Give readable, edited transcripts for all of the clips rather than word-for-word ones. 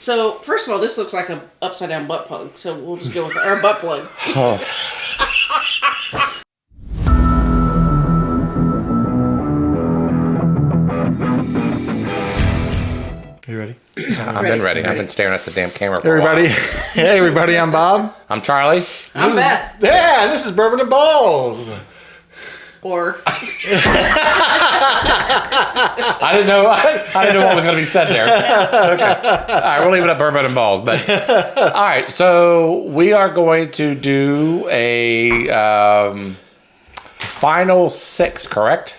So, first of all, this looks like an upside-down butt plug, so we'll just go with our butt plug. Oh. You ready? I've been ready. I've been staring at the damn camera for Everybody, a while. hey everybody, I'm Bob. I'm Charlie. I'm Beth. Yeah, and this is Bourbon and Ballz. Or... I didn't know what was going to be said there. Okay. All right, we'll leave it at Bourbon and Ballz. But all right, so we are going to do a final six, correct?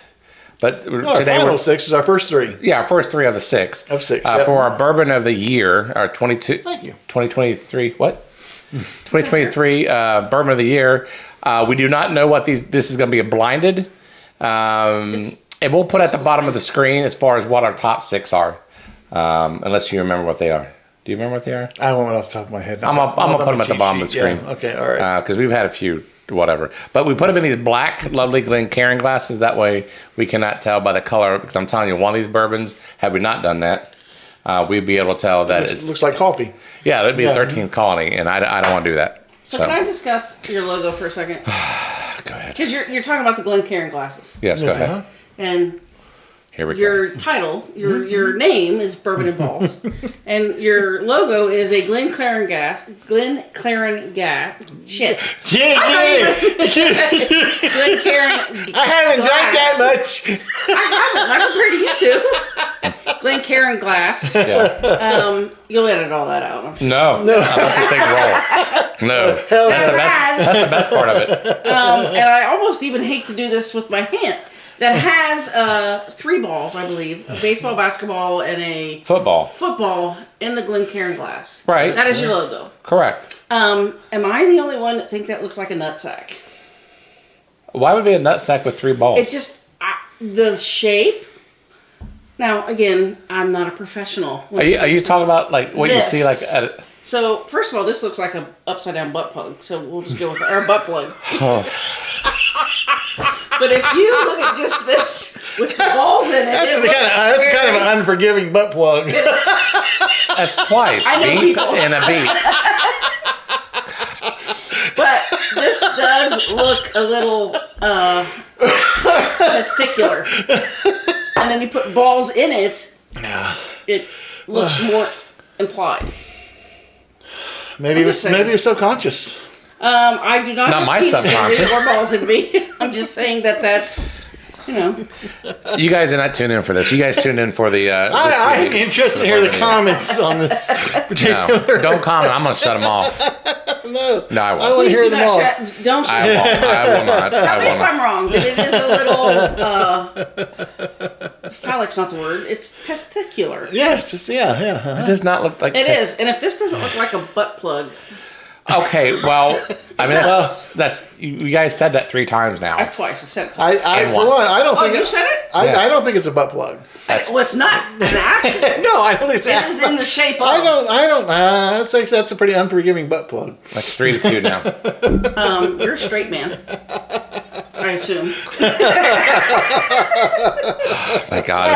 But No, today our final six is our first three. Yeah, our first three of the six. Of six, yep. For our Bourbon of the Year, our 2023, what? 2023 Bourbon of the Year. We do not know what this is going to be blinded. And we'll put at the bottom of the screen as far as what our top six are. Unless you remember what they are. Do you remember what they are? I won't off the top of my head. I'm going to put them at the bottom of the screen. Yeah. Okay, all right. Because we've had a few, whatever. But we put them in these black, lovely Glencairn glasses. That way we cannot tell by the color. Because I'm telling you, one of these bourbons, had we not done that, we'd be able to tell that It looks like coffee. Yeah, that'd be a 13th colony, and I don't want to do that. So can I discuss your logo for a second? Go ahead. Because you're talking about the Glencairn glasses. Yes, go ahead. And here we go. Your title, your name is Bourbon and Ballz. And your logo is a Glencairn gas. Shit. Yeah. Glencairn. I haven't drank that much. I haven't. I compared to you two. Glencairn glass. Yeah. You'll edit all that out, I'm sure. No. I let this thing roll. No. That's the best part of it. And I almost even hate to do this with my hand. That has 3 balls, I believe. A baseball, basketball, and a... Football in the Glencairn glass. Right. That is your logo. Correct. Am I the only one that think that looks like a nutsack? Why would it be a nutsack with 3 balls? It's just... the shape... Now, again, I'm not a professional. Are you talking about like what you see like at... So, first of all, this looks like an upside-down butt plug. So, we'll just go with our butt plug. Oh. But if you look at just this with balls in it, That's kind of an unforgiving butt plug. That's twice. Beep and a beep. But this does look a little testicular. And then you put balls in it, it looks more implied. Maybe you're subconscious. I do not my have penis subconscious. or balls in me. I'm just saying that's, You guys are not tuned in for this. You guys tuned in for the... I'm interested to hear the comments on this particular... No, don't comment. I'm going to shut them off. No, I won't. I want to hear them all. Don't I will not. Tell me if I'm wrong, that it is a little... phallic's not the word. It's testicular. Yes, yeah. It does not look like... It is. And if this doesn't look like a butt plug... Okay, well, I mean, that's you guys said that 3 times now. Twice. I've said it twice. For one, I don't think... you said it? I don't think it's a butt plug. Well, it's not an actual. No, I don't think it's... It is in the shape of... I don't... that's a pretty unforgiving butt plug. That's 3-2 now. You're a straight man. I assume. My God,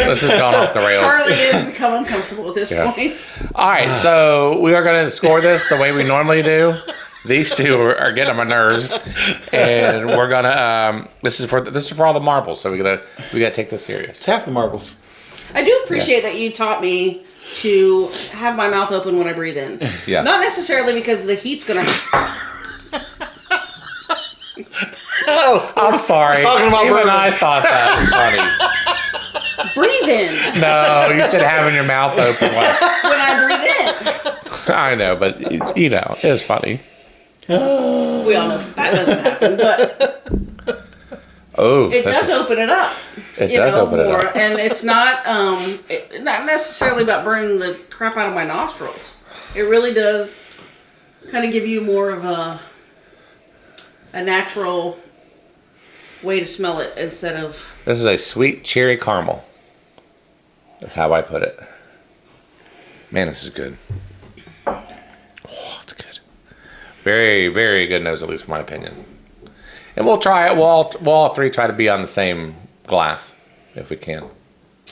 this is going off the rails. Charlie has become uncomfortable at this point. All right, so we are going to score this the way we normally do. These two are getting on my nerves, and we're gonna. This is for all the marbles, so we gotta take this serious. It's half the marbles. I do appreciate that you taught me to have my mouth open when I breathe in. Yes. Not necessarily because the heat's gonna. Oh, I'm sorry. Even I thought that was funny. Breathe in. No, you said having your mouth open. When I breathe in. I know, but it was funny. We all know that doesn't happen, but it does open it up. It does open it up, and it's not not necessarily about burning the crap out of my nostrils. It really does kind of give you more of a natural way to smell it instead of... This is a sweet cherry caramel. That's how I put it. Man, this is good. Oh, it's good. Very, very good nose, at least in my opinion. And we'll try it. We'll all 3 try to be on the same glass if we can.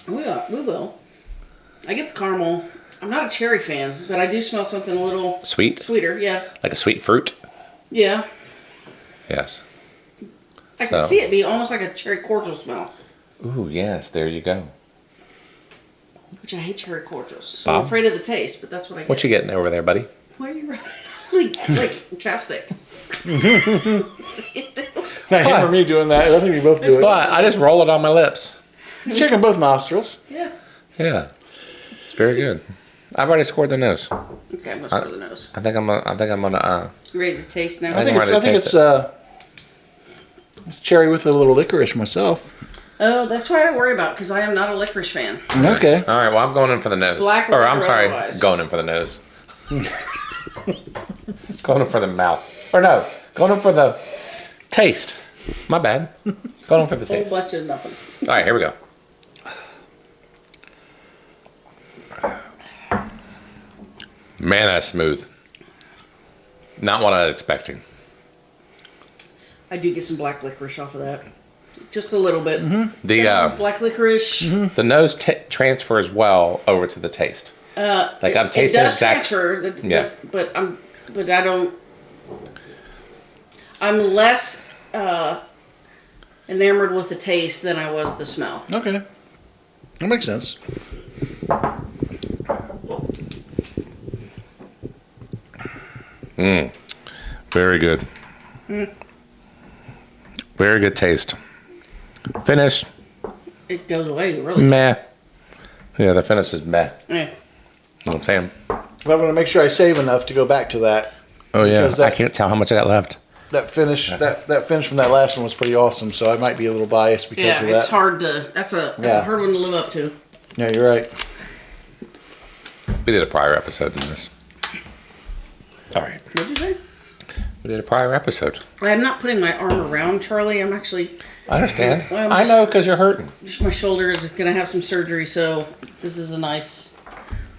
We will. I get the caramel not a cherry fan, but I do smell something a little sweeter. Yeah. Like a sweet fruit. Yeah. Yes. I can see it be almost like a cherry cordial smell. Ooh, yes. There you go. Which I hate cherry cordials. So I'm afraid of the taste, but that's what I get. What you getting over there, buddy? What are you like chapstick? Not him or me doing that. I think we both do it. But I just roll it on my lips. Checking both nostrils. Yeah. Yeah. It's very good. I've already scored the nose. Okay, I'm gonna score the nose. I think I'm gonna. You ready to taste now? I think it's cherry with a little licorice myself. Oh, that's what I worry about because I am not a licorice fan. Okay. All right. Well, I'm going in for the nose. Black or I'm or sorry, otherwise. going in for the nose. Going in for the mouth. Or no, going in for the taste. My bad. Going in for the Whole taste. bunch of nothing. All right, here we go. Man, that's smooth. Not what I was expecting. I do get some black licorice off of that. Just a little bit. The black licorice. the nose transfers well over to the taste. Like I'm tasting it does exact. transfer. Yeah. But I don't. I'm less enamored with the taste than I was the smell. Okay. That makes sense. Very good. Very good taste. Finish. It goes away really. Meh. Yeah, the finish is meh. Yeah. You know what I'm saying? But I'm going to make sure I save enough to go back to that. Oh yeah. Because that- I can't tell how much I got left. That finish, that finish from that last one was pretty awesome. So I might be a little biased because Yeah, of that. it's hard to. That's a hard one to live up to. Yeah, you're right. We did a prior episode in this. All right. What'd you say? We did a prior episode. I'm not putting my arm around Charlie. I'm actually. I understand. Well, I know because you're hurting. Just my shoulder is going to have some surgery, so this is a nice.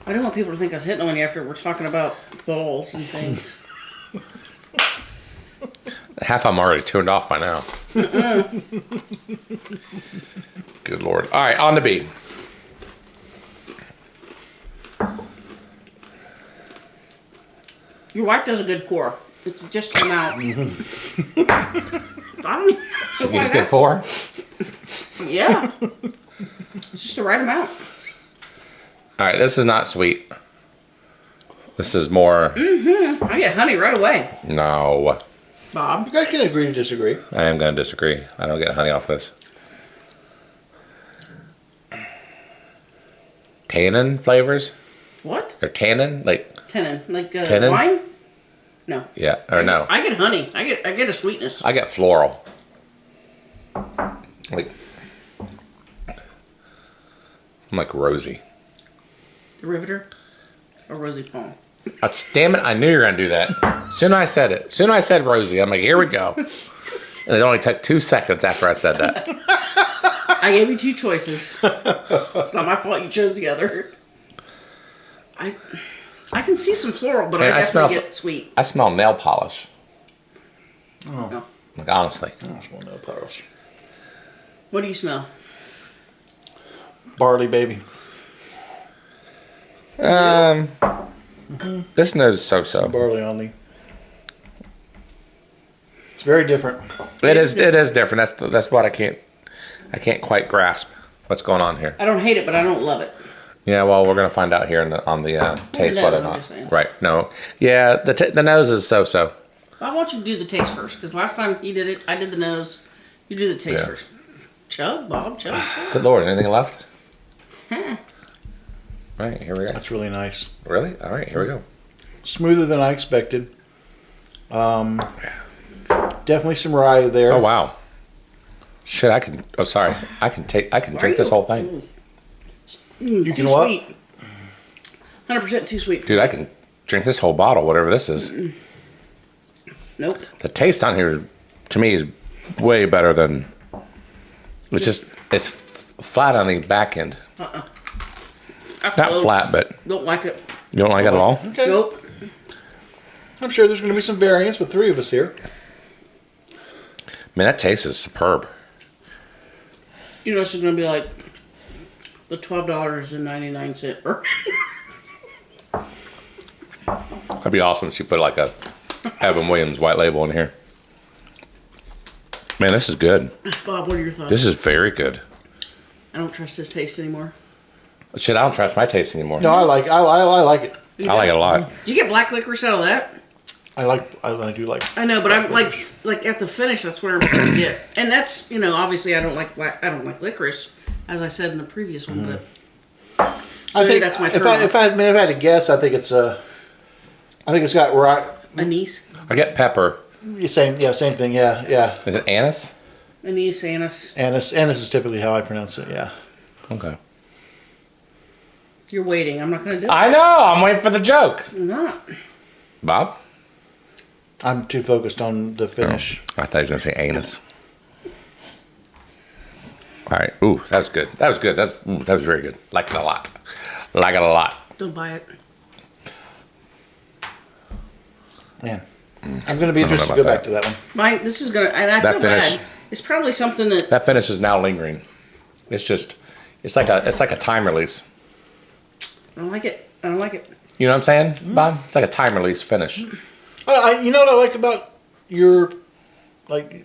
I don't want people to think I was hitting on you after we're talking about balls and things. Half of them already tuned off by now. Good Lord. All right, on to B. Your wife does a good pour. It's just come out. I don't even know You why just get four? Yeah. It's just the right amount. All right, this is not sweet. This is more. I get honey right away, No. Bob. You guys can agree to disagree. I am going to disagree. I don't get honey off this. Tannin flavors? What? Or tannin? Like, Tannin. Like Tannin? wine? No. yeah, or no. I get honey. I get a sweetness. I get floral. Like, I'm like rosy. The Riveter or Rosie Palm? Damn it, I knew you were going to do that. Soon I said it. Soon I said rosy. I'm like, here we go. And it only took 2 seconds after I said that. I gave you two choices. It's not my fault you chose the other. I can see some floral, but And I definitely smell get sweet. I smell nail polish. No. Like, honestly. I don't smell no polish. What do you smell? Barley, baby. This nose is so-so. Barley on me. It's very different. It is different. That's what I can't quite grasp what's going on here. I don't hate it, but I don't love it. Yeah, well, we're gonna find out here on the taste nose, whether or I'm not. just saying. Right? No. Yeah, the nose is so-so. I want you to do the taste first, because last time he did it, I did the nose. You do the taste Yeah. first. Chug, Bob, chug, chug. Good Lord, anything left? Right, here we go. That's really nice. Really? All right, here we go. Smoother than I expected. Definitely some rye there. Oh wow. Shit, I can. Oh, sorry. I can drink this whole thing, You Too can what? sweet. 100% too sweet. dude. I can drink this whole bottle, whatever this is. Nope. The taste on here, to me, is way better than. It's flat on the back end. Not flat, but Don't like it. you don't like it at all. Okay. Nope. I'm sure there's going to be some variance with 3 of us here. Man, that taste is superb. You know, it's going to be like the $12.99 bourbon. That'd be awesome if she put like a Evan Williams white label in here. Man, this is good. Bob, what are your thoughts? This is very good. I don't trust his taste anymore. Shit, I don't trust my taste anymore. No, I like it. I like it a lot. Do you get black licorice out of that? I do like. I know, but I'm like at the finish. That's where I'm trying to get, and that's obviously I don't like licorice, as I said in the previous one. But I think that's my if I had to guess, I think it's got right. Anise. I get pepper. Same thing. Yeah. Is it anise? Anise, anise. Anise is typically how I pronounce it. Yeah. Okay. You're waiting. I'm not going to do it. I know. I'm waiting for the joke. I'm not. Bob? I'm too focused on the finish. Oh, I thought you were going to say anus. All right. Ooh, that was good. That was good. That was very good. Like it a lot. Like it a lot. Don't buy it. Man, I'm going to be interested to go back to that one. This is going to, and I feel bad. It's probably something that finish is now lingering. It's like a time release. I don't like it. I don't like it. You know what I'm saying, Bob? It's like a time release finish. You know what I like about your, like,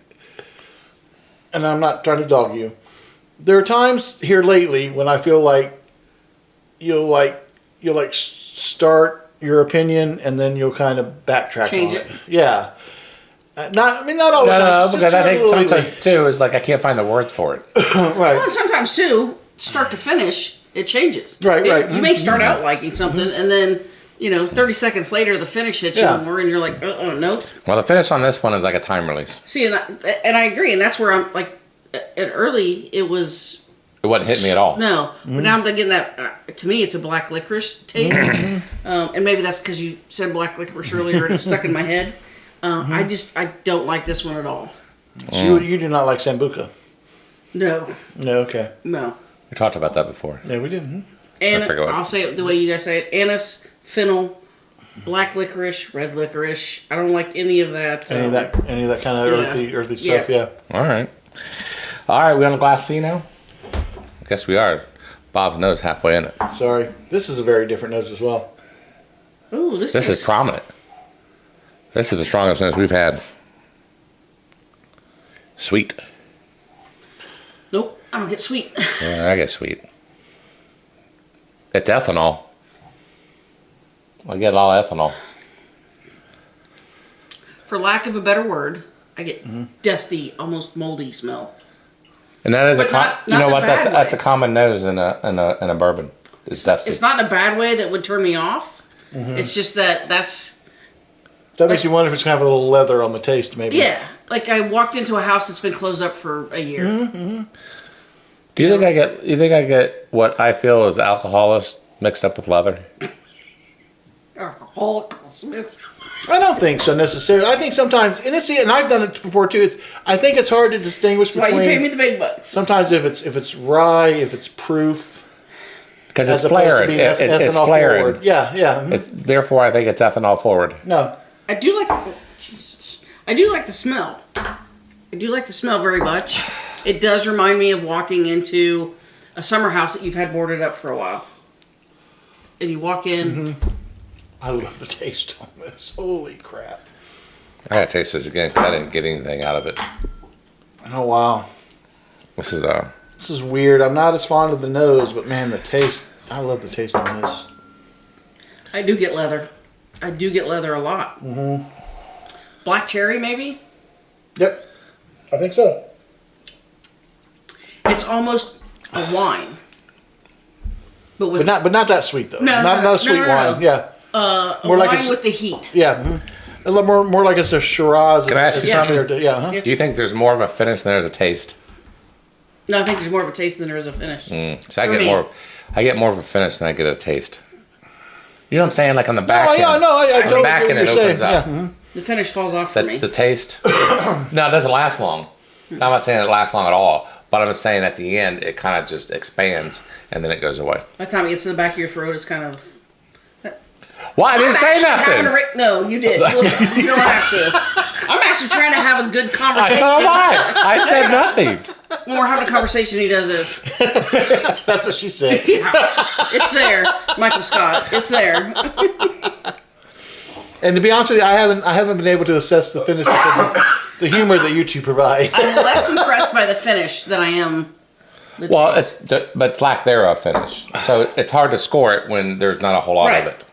and I'm not trying to dog you. There are times here lately when I feel like you'll start your opinion and then you'll kind of backtrack Change on it. Yeah. Not all the time. No, because I think sometimes lately. too is like I can't find the words for it. Right. Well, sometimes too, start to finish, it changes. Right. You may start out liking something, and then 30 seconds later, the finish hits you more, and you're like, oh no. Well, the finish on this one is like a time release. See, and I agree, and that's where I'm like, at early it was. It wasn't hitting me at all. No, but now I'm thinking that to me it's a black licorice taste, and maybe that's because you said black licorice earlier and it's stuck in my head. I don't like this one at all. So you do not like Sambuca? No. No, okay. No. We talked about that before. Yeah, we did. Mm-hmm. And I forget what. I'll say it the way you guys say it: anise, fennel, black licorice, red licorice. I don't like any of that. Any of that kind of earthy stuff. Yeah. All right. We on the glass C now? I guess we are. Bob's nose halfway in it. Sorry, this is a very different nose as well. Ooh, this is prominent. This is the strongest nose we've had. Sweet. Nope, I don't get sweet. Yeah, I get sweet. It's ethanol. I get a lot of ethanol. For lack of a better word, I get dusty, almost moldy smell. And that is But you know what? not in a bad That's a way. common nose in a bourbon. It's dusty. It's not in a bad way that would turn me off. It's just that's That makes you wonder if it's gonna have a little leather on the taste, maybe. yeah. Like I walked into a house that's been closed up for a year. Do you think I get what I feel is alcoholist mixed up with leather? Alcoholic Smith. I don't think so necessarily. I think sometimes, and I've done it before too. I think it's hard to distinguish That's why between. you pay me the big bucks. Sometimes if it's rye, if it's proof, Because as it's opposed to flared. being It's ethanol flared. forward. Yeah. Mhm. Therefore, I think it's ethanol forward. No. I do like. Oh, Jesus. I do like the smell. I do like the smell very much. It does remind me of walking into a summer house that you've had boarded up for a while, and you walk in. I love the taste on this. Holy crap! I gotta taste this again because I didn't get anything out of it. Oh wow, This is this is weird. I'm not as fond of the nose, but man, the taste. I love the taste on this. I do get leather. I do get leather a lot. Black cherry, maybe. Yep, I think so. It's almost a wine, but with But not that sweet though. No, not a sweet no. wine. Yeah, a more like wine a- with the heat. yeah. A little more like it's a Shiraz. Can I ask you something? Yeah. Yeah. Do you think there's more of a finish than there's a taste? No, I think there's more of a taste than there is a finish. So I For get me. I get more of a finish than I get a taste. You know what I'm saying? Like on the back Oh end. yeah, no, I on the totally back get end what it you're opens saying. up. Yeah. Mhm. The finish falls off for me. The taste. No, it doesn't last long. I'm not saying it lasts long at all, but I'm just saying at the end it kind of just expands and then it goes away. By the time it gets to the back of your throat, it's kind of. Well, I didn't say Actually having nothing. no, you did. You don't have to. I'm actually trying to have a good conversation. So am I. I said nothing. When we're having a conversation, he does this. That's what she said. Yeah. It's there, Michael Scott. It's there. And to be honest with you, I haven't been able to assess the finish because of the humor that you two provide. I'm less impressed by the finish than I am. Well, but it's lack thereof finish. So it's hard to score it when there's not a whole lot of it.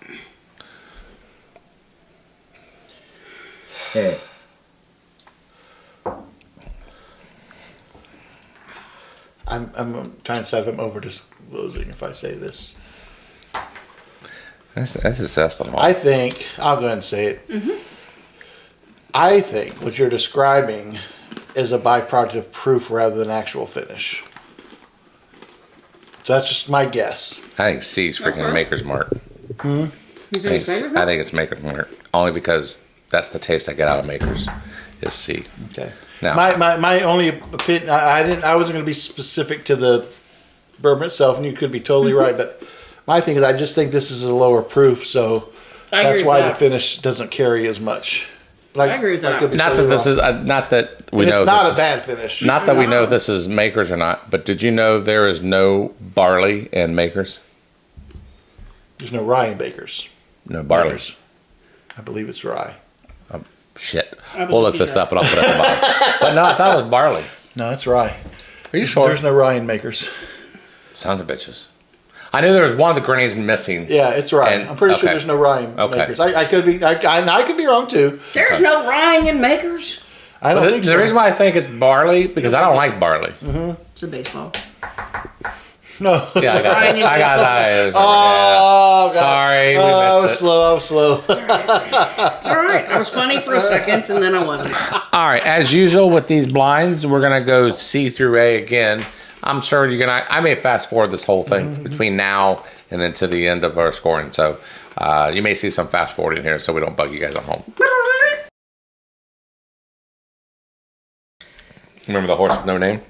I'm trying to decide if I'm over disclosing if I say this. That's accessible. I think I'll go ahead and say it. Mm-hmm. I think what you're describing is a byproduct of proof rather than actual finish. So that's just my guess. I think C's freaking Maker's Mark. You think it's Maker's Mark? I think it's Maker's Mark. Only because that's the taste I get out of Maker's is C. Okay. Now, My only opinion, I wasn't going to be specific to the bourbon itself, and you could be totally right, but my thing is I just think this is a lower proof, so that's why the finish doesn't carry as much. I agree with that. Not that this is not that we know it's not this a bad finish. Not that we know this is Maker's or not, but did you know there is no barley in Maker's? There's no rye in Baker's. No barley. Makers. I believe it's rye. Shit. We'll look this up and I'll put it at the bottom. But no, I thought it was barley. No, it's rye. Are you sure? There's no rye in Makers. Sons of bitches. I knew there was one of the grains missing. Yeah, it's rye. I'm pretty sure there's no rye in Makers. I could be. I could be wrong too. There's no rye in Makers. I don't think so. The reason why I think it's barley because I don't like barley. Mm-hmm. It's a baseball. No. Yeah, I got that. Oh, God. Sorry, we missed I was slow. It's all right. I was funny for a second, and then I wasn't. All right, as usual with these blinds, we're gonna go C through A again. I'm sure you're gonna. I may fast forward this whole thing between now and into the end of our scoring, so you may see some fast forwarding here, so we don't bug you guys at home. Remember the horse with no name?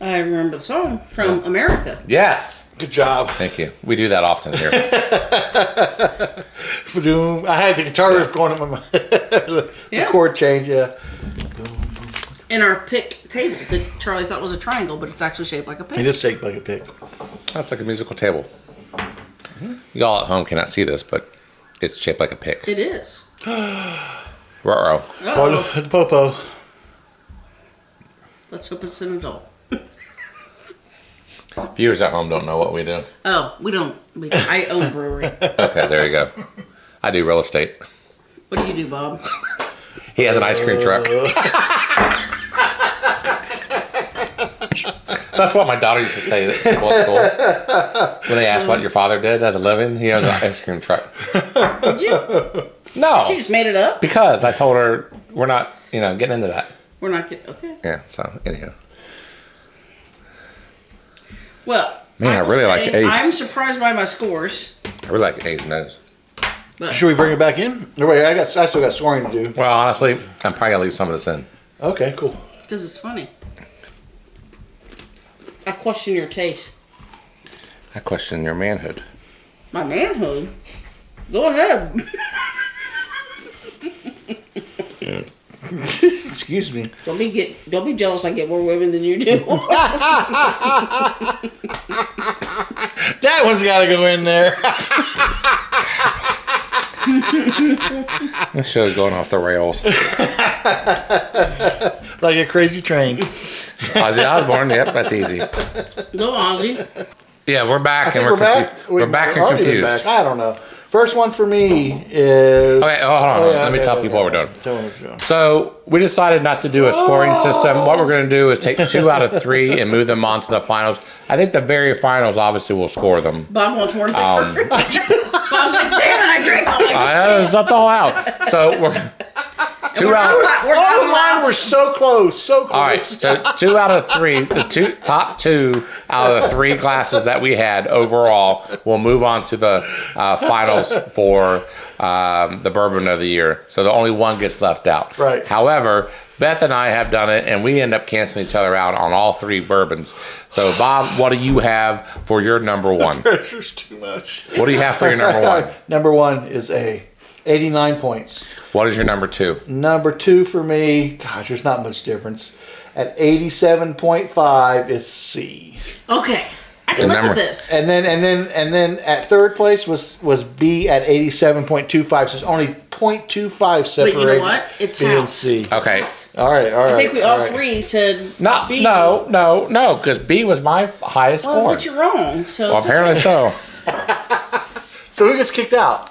I remember the song from America. Yes. Good job. Thank you. We do that often here. I had the guitar riff going on my the chord change. Yeah. In our pick table that Charlie thought was a triangle, but it's actually shaped like a pick. It is shaped like a pick. That's like a musical table. Y'all at home cannot see this, but it's shaped like a pick. It is. Ruh-roh. Popo. Let's hope it's an adult. Viewers at home don't know what we do. Oh, we don't. I own a brewery. Okay, there you go. I do real estate. What do you do, Bob? He has an ice cream truck. That's what my daughter used to say at school. When they asked what your father did as a living, he has an ice cream truck. Did you? No. She just made it up? Because I told her we're not, getting into that. We're not getting, okay. Yeah, so anyhow. Well, man, I really like Ace. I'm surprised by my scores. I really like A's and O's. Should we bring it back in? No, wait, I still got scoring to do. Well, honestly, I'm probably gonna leave some of this in. Okay, cool. Because it's funny. I question your taste. I question your manhood. My manhood? Go ahead. Excuse me. Don't be jealous I get more women than you do. That one's got to go in there. This show's going off the rails. Like a crazy train. Ozzy Osbourne, yep, that's easy. Go, Ozzy. Yeah, we're back and we're back. We're back and confused. Back. I don't know. First one for me is... Okay, hold on. Let me tell people what we're doing. Tell me what you're doing. So, we decided not to do a scoring system. What we're going to do is take 2 out of 3 and move them on to the finals. I think the very finals, obviously, will score them. Bob wants more liquor. Bob's like, damn it, I drank all my I know, it's not all out. So, we're... 2 out. We're so close. So close. All right, so 2 out of 3, the top 2 out of the 3 classes that we had overall will move on to the finals for the Bourbon of the Year. So the only one gets left out. Right. However, Beth and I have done it, and we end up canceling each other out on all 3 bourbons. So, Bob, what do you have for your number 1? Pressure's too much. What do you have for your number 1? Number 1 is A. 89 points. What is your number 2? Number 2 for me, gosh, there's not much difference. At 87.5, it's C. Okay. I can live Number- with this. And then at third place was B at 87.25. So it's only 0.25 separated. But you know what? It's B and out. C. Okay. All right. I think we all right. three said No, B. no, because B was my highest Well, score. but you're wrong. So Well, it's apparently so. So who gets kicked out?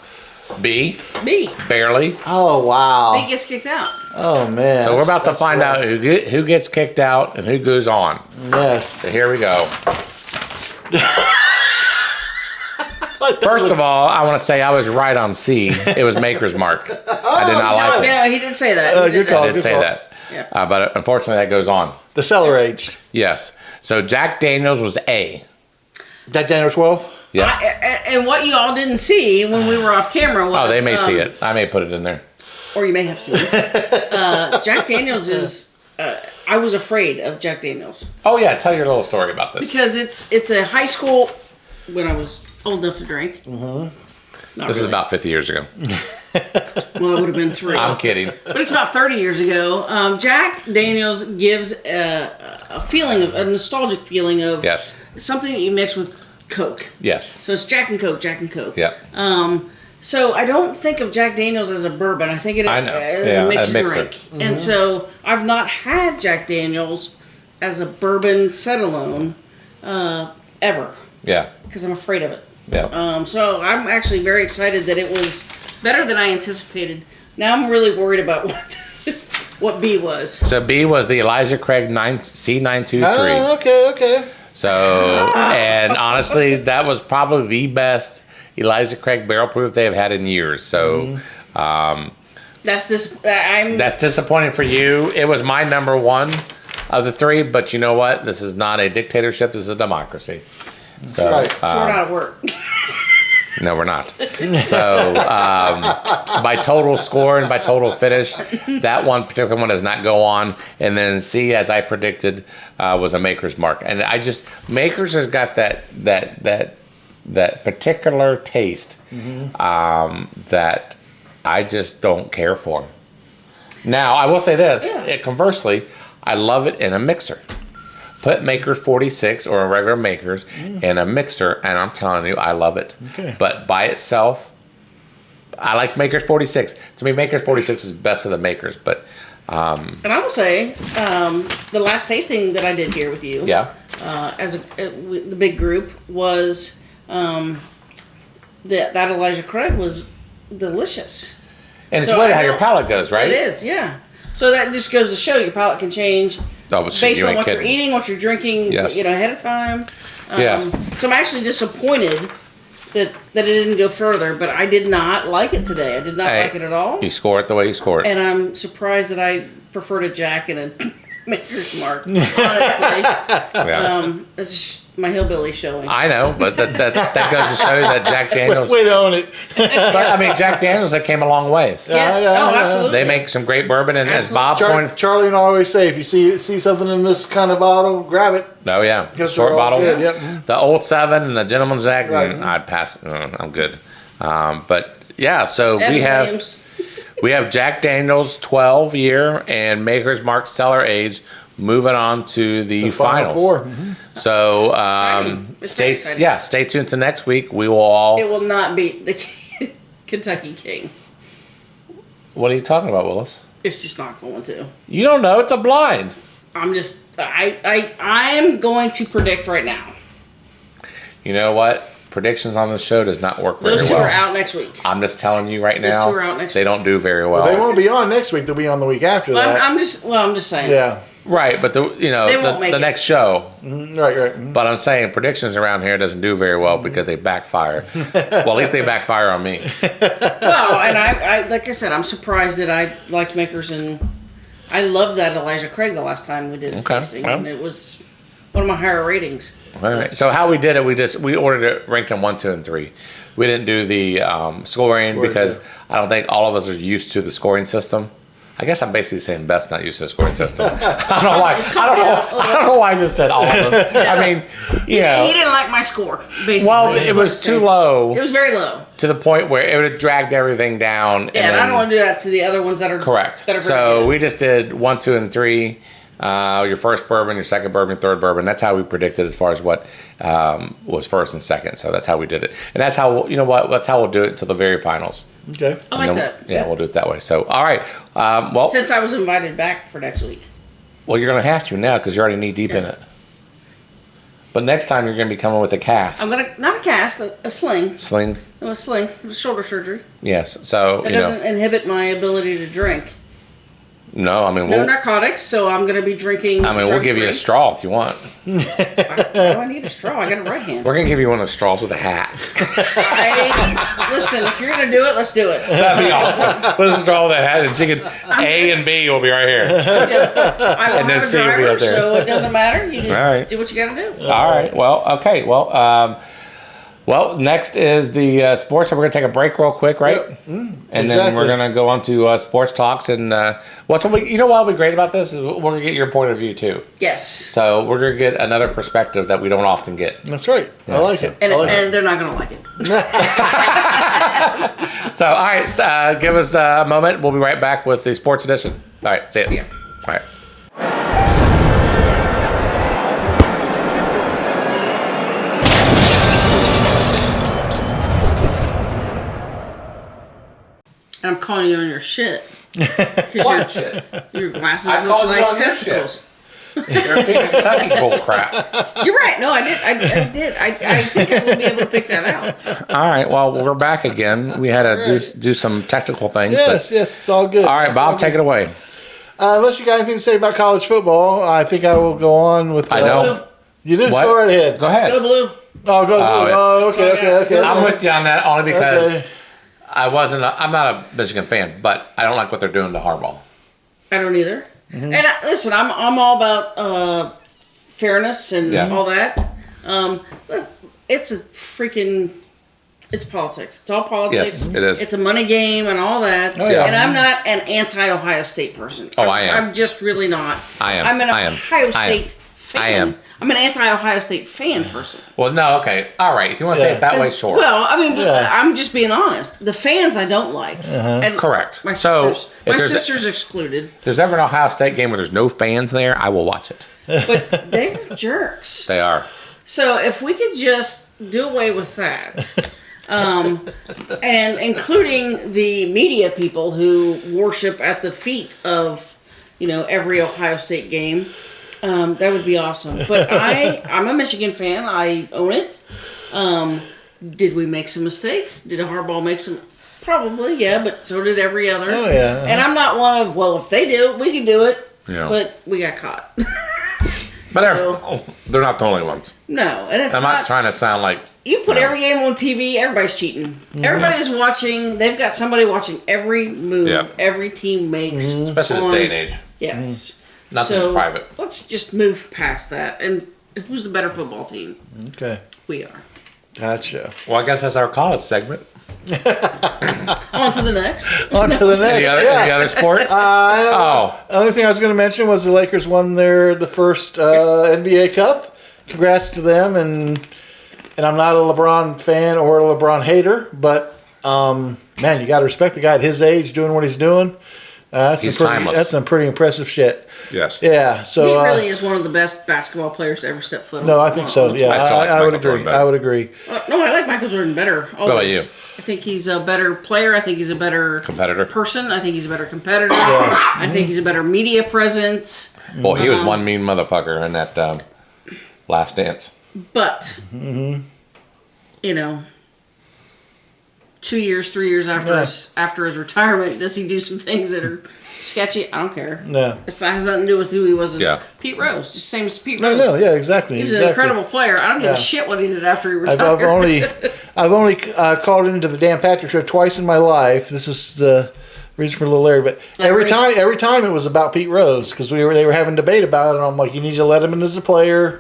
B, B. barely. Oh wow. B gets kicked out. Oh man. So we're about to That's find rough. out who gets kicked out and who goes on. Yes. So here we go. First of all, I want to say I was right on C. It was Maker's Mark. I did not like it. Yeah, he did say that. He good did call. I did say call. that. Yeah. But unfortunately, that goes on. The cellar aged. Yes. So Jack Daniels was A. Jack Daniels 12. Yeah. And what you all didn't see when we were off camera was... Oh, they may see it. I may put it in there. Or you may have seen it. Jack Daniels is... I was afraid of Jack Daniels. Oh, yeah. Tell your little story about this. Because it's a high school... When I was old enough to drink. Mm-hmm. This is about 50 years ago. Well, it would have been 3. I'm kidding. But it's about 30 years ago. Jack Daniels gives a feeling of... A nostalgic feeling of... Yes. Something that you mix with Coke. Yes. So it's Jack and Coke, Jack and Coke. Yep. So I don't think of Jack Daniels as a bourbon. I think it I know. as Yeah, a mixed a mixer. drink. And so I've not had Jack Daniels as a bourbon set alone ever Yeah. because I'm afraid of it. Yeah. So I'm actually very excited that it was better than I anticipated. Now I'm really worried about what B was. So B was the Elijah Craig C923. Oh, okay. So, and honestly, that was probably the best Elijah Craig barrel proof they have had in years. So, That's this. I'm. that's disappointing for you. It was my number one of the 3, but you know what? This is not a dictatorship. This is a democracy. So, Right. So we're not at work. no, we're not. So, by total score and by total finish, that one particular one does not go on. And then C, as I predicted, was a Maker's Mark. And Maker's has got that particular taste that I just don't care for. Now, I will say this. Yeah. Conversely, I love it in a mixer. Put Maker's 46 or a regular Maker's in a mixer, and I'm telling you, I love it. Okay. But by itself, I like Maker's 46. To me, Maker's 46 is best of the Makers. But And I will say, the last tasting that I did here with you, yeah, the big group was that Elijah Craig was delicious. and it's So weird I how your know- palate goes, right? It is, yeah. So that just goes to show your palate can change Oh, but based you on ain't what you're kidding. eating, what you're drinking, Yes. ahead of time. Yes. So I'm actually disappointed that it didn't go further, but I did not like it today. I did not Hey, like it at all. You score it the way you score it. And I'm surprised that I preferred a Jack and a Maker's Mark. Honestly, Yeah. it's just my hillbilly showing. I know, but that goes to show you that Jack Daniels. Way to own it. But I mean, Jack Daniels, that came a long ways. Yes. Yeah, Oh, yeah. absolutely. They make some great bourbon, and as Bob pointed, Charlie and I always say, if you see something in this kind of bottle, grab it. oh yeah, Because short they're all bottles, good, yep. the Old 7 and the Gentleman's Jack. Right. I'd pass. I'm good. But yeah, so Evan we have Williams. Jack Daniels 12 year and Maker's Mark cellar age. Moving on to the Final finals. 4. So Exciting. It's very exciting. stay tuned to next week. We will all. It will not beat the Kentucky King. What are you talking about, Willis? It's just not going to. You don't know. It's a blind. I'm going to predict right now. You know what? Predictions on this show does not work very Those two well. are out next week. I'm just telling you right Those now. two are out next they week. don't do very well. They won't be on next week. They'll be on the week after that. I'm just saying. Yeah. Right, but They won't make the it. next show. Right. Mhm. But I'm saying predictions around here doesn't do very well because they backfire. Well, at least they backfire on me. Well, and I like I said, I'm surprised that I liked Makers, and I loved that Elijah Craig the last time we did a Okay, tasting, well. and it was one of my higher ratings. All right. So how we did it, we ordered it ranked in 1, 2, and 3. We didn't do the scoring because I don't think all of us are used to the scoring system. I guess I'm basically saying best, not used to the scoring system. I don't know why. I don't know why I just said all of us. I mean, He didn't like my score, basically. Well, is it what was I'm too saying. low It was very low. to the point where it would have dragged everything down. Yeah, and I don't want to do that to the other ones that are Correct. That are very So good. we just did 1, 2, and 3. your first bourbon, your second bourbon, your third bourbon. That's how we predicted as far as what was first and second. So that's how we did it, and that's how that's how we'll do it until the very finals. Okay. I like that. Yeah, we'll do it that way. So all right, Since I was invited back for next week. well, you're going to have to now because you're already knee deep in it. But next time you're going to be coming with a cast. I'm gonna not a cast, a sling. Sling. No, a sling. It was shoulder surgery. Yes. So That doesn't inhibit my ability to drink. No, I mean No narcotics, so I'm gonna be drinking. I mean, we'll give you a straw if you want. Why do I need a straw? I got a right hand. We're gonna give you one of those straws with a hat. Listen, if you're gonna do it, let's do it. That'd be awesome. Put a straw with a hat, and she can A and B will be right here. I don't And then have a C will be driver, up there. so it doesn't matter. You just All right. do what you gotta do. All right. Well, okay. Well, next is the sports. So we're gonna take a break real quick, right? Yep. And then we're gonna go on to sports talks. And what'll be great about this is we're gonna get your point of view too. Yes. So we're gonna get another perspective that we don't often get. That's right. I like it. And, I like and they're not gonna like it. So all right, give us a moment. We'll be right back with the sports edition. All right. See ya. See ya. All right. And I'm calling you on your shit. Because shit? your glasses I look called you like on your testicles. You're picking Kentucky bull crap. You're right. No, I did. I did. I think I will be able to pick that out. All right. Well, we're back again. We had to do some technical things. Yes, it's all good. All right, Bob, take it away. Unless you got anything to say about college football, I think I will go on with. I know. You did. What? Go right ahead. Go ahead. Go blue. Oh, go. yeah. Oh, okay. I'm with you on that only because Okay. I'm not a Michigan fan, but I don't like what they're doing to Harbaugh. I don't either. And listen, I'm all about fairness and Yeah. all that. It's a freaking. It's politics. It's all politics. Yes, it is. It's a money game and all that. Oh, yeah. And I'm not an anti-Ohio State person. Oh, I am. I'm just really not. I am. I'm an I am. Ohio I am. State fan. I am. I'm an anti-Ohio State fan person. Well, no, okay. All right. If you want to say it that way, sure. Well, I mean, Yeah. I'm just being honest. The fans I don't like. And Correct. My So, sister's, if my there's sister's excluded. If there's ever an Ohio State game where there's no fans there, I will watch it. But they're jerks. They are. So if we could just do away with that, and including the media people who worship at the feet of, every Ohio State game, that would be awesome. But I'm a Michigan fan. I own it. Did we make some mistakes? Did Harbaugh make some? Probably, yeah. But so did every other. Oh, yeah. And I'm not one of, well, if they do it, we can do it. Yeah. But we got caught. But So- they're not the only ones. No, and it's I'm not trying to sound like. You put No. every game on TV, everybody's cheating. Everybody's watching. They've got somebody watching every move Yeah. every team makes. Especially this day and age. Yes. Nothing's private. Let's just move past that. And who's the better football team? Okay. We are. Gotcha. Well, I guess that's our college segment. On to the next. On to the next. Any other sport? The only thing I was going to mention was the Lakers won the first NBA Cup. Congrats to them, and I'm not a LeBron fan or a LeBron hater, but man, you got to respect the guy at his age doing what he's doing. He's timeless. That's some pretty impressive shit. Yes. Yeah. So He really is one of the best basketball players to ever step foot on. no, I think so. Yeah, I still like I would Michael Jordan agree. better. I would agree. No, I like Michael Jordan better. Always. about you? I think he's a better player. I think he's a better Competitor. person. I think he's a better competitor. I think he's a better media presence. Well, he was one mean motherfucker in that Last Dance. But, 2 years, 3 years after his retirement, does he do some things that are sketchy? I don't care. No. It has nothing to do with who he was as Yeah. Pete Rose. Just same as Pete No, Rose. yeah, exactly. He was an incredible player. I don't give Yeah. a shit what he did after he retired. I've only called into the Dan Patrick Show twice in my life. This is the reason for a little Larry, but every time it was about Pete Rose because they were having debate about it. And I'm like, you need to let him in as a player,